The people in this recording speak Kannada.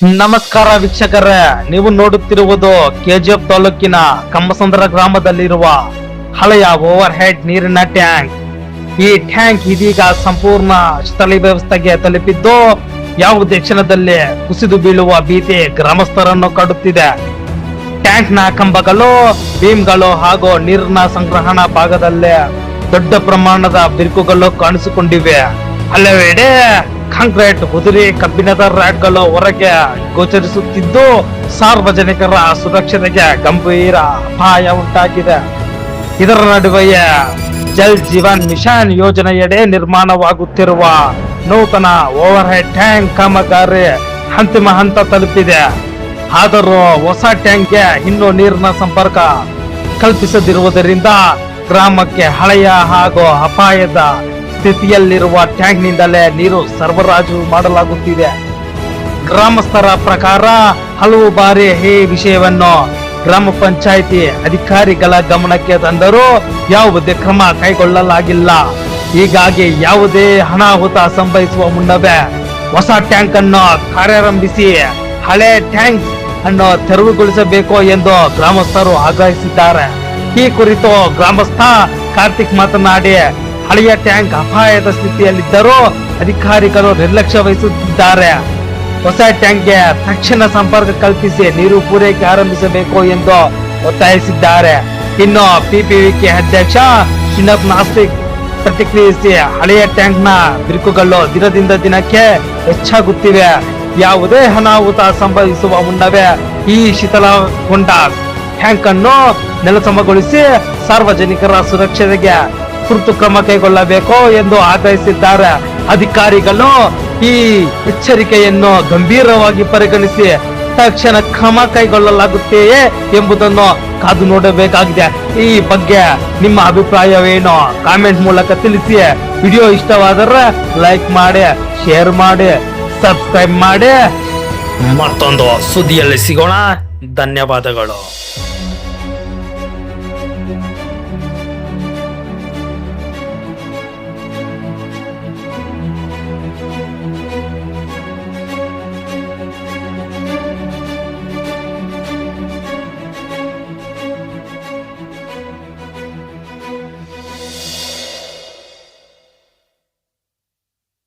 ನಮಸ್ಕಾರ ವೀಕ್ಷಕರೇ, ನೀವು ನೋಡುತ್ತಿರುವುದು ಕೆಜಿಎಫ್ ತಾಲೂಕಿನ ಕಮ್ಮಸಂದ್ರ ಗ್ರಾಮದಲ್ಲಿರುವ ಹಳೆಯ ಓವರ್ ಹೆಡ್ ನೀರಿನ ಟ್ಯಾಂಕ್. ಈ ಟ್ಯಾಂಕ್ ಇದೀಗ ಸಂಪೂರ್ಣ ಶಿಥಿಲ ವ್ಯವಸ್ಥೆಗೆ ತಲುಪಿದ್ದು ಯಾವುದೇ ಕ್ಷಣದಲ್ಲಿ ಕುಸಿದು ಬೀಳುವ ಭೀತಿ ಗ್ರಾಮಸ್ಥರನ್ನು ಕಾಡುತ್ತಿದೆ. ಟ್ಯಾಂಕ್ ನ ಕಂಬಗಳು, ಬೀಮ್ಗಳು ಹಾಗೂ ನೀರಿನ ಸಂಗ್ರಹಣಾ ಭಾಗದಲ್ಲೇ ದೊಡ್ಡ ಪ್ರಮಾಣದ ಬಿರುಕುಗಳು ಕಾಣಿಸಿಕೊಂಡಿವೆ. ಹಲವೆಡೆ ಕಾಂಕ್ರೀಟ್ ಉದುರಿ ಕಬ್ಬಿಣದ ರ್ಯಾಕ್ಗಳು ಹೊರಗೆ ಗೋಚರಿಸುತ್ತಿದ್ದು ಸಾರ್ವಜನಿಕರ ಸುರಕ್ಷತೆಗೆ ಗಂಭೀರ ಅಪಾಯ ಉಂಟಾಗಿದೆ. ಇದರ ನಡುವೆಯೇ ಜಲ್ ಜೀವನ್ ಮಿಷನ್ ಯೋಜನೆಯಡಿ ನಿರ್ಮಾಣವಾಗುತ್ತಿರುವ ನೂತನ ಓವರ್ ಹೆಡ್ ಟ್ಯಾಂಕ್ ಕಾಮಗಾರಿ ಅಂತಿಮ ಹಂತ ತಲುಪಿದೆ. ಆದರೂ ಹೊಸ ಟ್ಯಾಂಕ್ಗೆ ಇನ್ನೂ ನೀರಿನ ಸಂಪರ್ಕ ಕಲ್ಪಿಸದಿರುವುದರಿಂದ ಗ್ರಾಮಕ್ಕೆ ಹಳೆಯ ಹಾಗೂ ಅಪಾಯದ ಸ್ಥಿತಿಯಲ್ಲಿರುವ ಟ್ಯಾಂಕ್ ನಿಂದಲೇ ನೀರು ಸರಬರಾಜು ಮಾಡಲಾಗುತ್ತಿದೆ. ಗ್ರಾಮಸ್ಥರ ಪ್ರಕಾರ ಹಲವು ಬಾರಿ ಈ ವಿಷಯವನ್ನು ಗ್ರಾಮ ಪಂಚಾಯಿತಿ ಅಧಿಕಾರಿಗಳ ಗಮನಕ್ಕೆ ತಂದರೂ ಯಾವುದೇ ಕ್ರಮ ಕೈಗೊಳ್ಳಲಾಗಿಲ್ಲ. ಹೀಗಾಗಿ ಯಾವುದೇ ಅನಾಹುತ ಸಂಭವಿಸುವ ಮುನ್ನವೇ ಹೊಸ ಟ್ಯಾಂಕ್ ಅನ್ನು ಕಾರ್ಯಾರಂಭಿಸಿ ಹಳೆ ಟ್ಯಾಂಕ್ ಅನ್ನು ತೆರವುಗೊಳಿಸಬೇಕು ಎಂದು ಗ್ರಾಮಸ್ಥರು ಆಗ್ರಹಿಸಿದ್ದಾರೆ. ಈ ಕುರಿತು ಗ್ರಾಮಸ್ಥ ಕಾರ್ತಿಕ್ ಮಾತನಾಡಿ, ಹಳೆಯ ಟ್ಯಾಂಕ್ ಅಪಾಯದ ಸ್ಥಿತಿಯಲ್ಲಿದ್ದರೂ ಅಧಿಕಾರಿಗಳು ನಿರ್ಲಕ್ಷ್ಯ ವಹಿಸುತ್ತಿದ್ದಾರೆ. ಹೊಸ ಟ್ಯಾಂಕ್ಗೆ ತಕ್ಷಣ ಸಂಪರ್ಕ ಕಲ್ಪಿಸಿ ನೀರು ಪೂರೈಕೆ ಆರಂಭಿಸಬೇಕು ಎಂದು ಒತ್ತಾಯಿಸಿದ್ದಾರೆ. ಇನ್ನು ಪಿಪಿವಿಕೆ ಅಧ್ಯಕ್ಷ ಶಿನಪ್ ನಾಸ್ತಿಕ್ ಪ್ರತಿಕ್ರಿಯಿಸಿ, ಹಳೆಯ ಟ್ಯಾಂಕ್ ನ ಬಿರುಕುಗಳು ದಿನದಿಂದ ದಿನಕ್ಕೆ ಹೆಚ್ಚಾಗುತ್ತಿವೆ. ಯಾವುದೇ ಅನಾಹುತ ಸಂಭವಿಸುವ ಮುನ್ನವೇ ಈ ಶಿಥಿಲಗೊಂಡ ಟ್ಯಾಂಕ್ ಅನ್ನು ನೆಲಸಮಗೊಳಿಸಿ ಸಾರ್ವಜನಿಕರ ಸುರಕ್ಷತೆಗೆ ತುರ್ತು ಕ್ರಮ ಕೈಗೊಳ್ಳಬೇಕು ಎಂದು ಆಗ್ರಹಿಸಿದ್ದಾರೆ. ಅಧಿಕಾರಿಗಳು ಈ ಎಚ್ಚರಿಕೆಯನ್ನು ಗಂಭೀರವಾಗಿ ಪರಿಗಣಿಸಿ ತಕ್ಷಣ ಕ್ರಮ ಕೈಗೊಳ್ಳಲಾಗುತ್ತೆಯೇ ಎಂಬುದನ್ನು ಕಾದು ನೋಡಬೇಕಾಗಿದೆ. ಈ ಬಗ್ಗೆ ನಿಮ್ಮ ಅಭಿಪ್ರಾಯವೇನು? ಕಾಮೆಂಟ್ ಮೂಲಕ ತಿಳಿಸಿ. ವಿಡಿಯೋ ಇಷ್ಟವಾದರೆ ಲೈಕ್ ಮಾಡಿ, ಶೇರ್ ಮಾಡಿ, ಸಬ್ಸ್ಕ್ರೈಬ್ ಮಾಡಿ. ಮತ್ತೊಂದು ಸುದ್ದಿಯಲ್ಲಿ ಸಿಗೋಣ. ಧನ್ಯವಾದಗಳು.